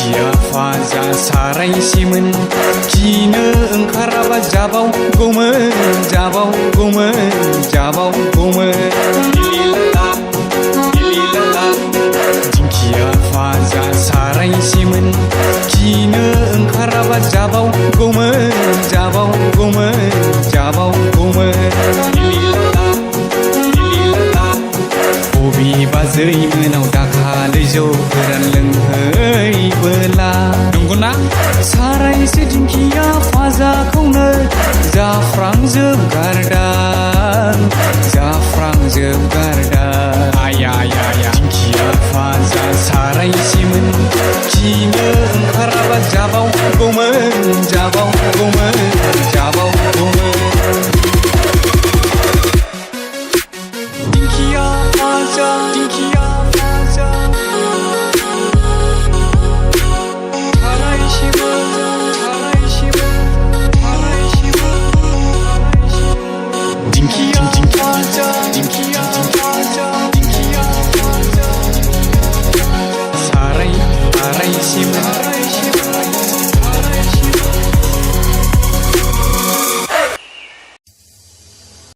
दिंखिया फाजा सारायसेमोन गिनो ओंखाराबा जाबावगौमोन जाबावगौमोन जाबावगौमोन दिंखिया फाजा सारायसेमोन गिनो ओंखाराबा जाबावगौमोन जाबावगौमोन जाबावगौमोन बबेबा जैमोनाव दाखालै जौ गोरान लोंहैबोला नंगौना सारायसे दिंखिया फाजाखौनो जाफ्रांजोबगारदां जाफ्रांजोबगारदां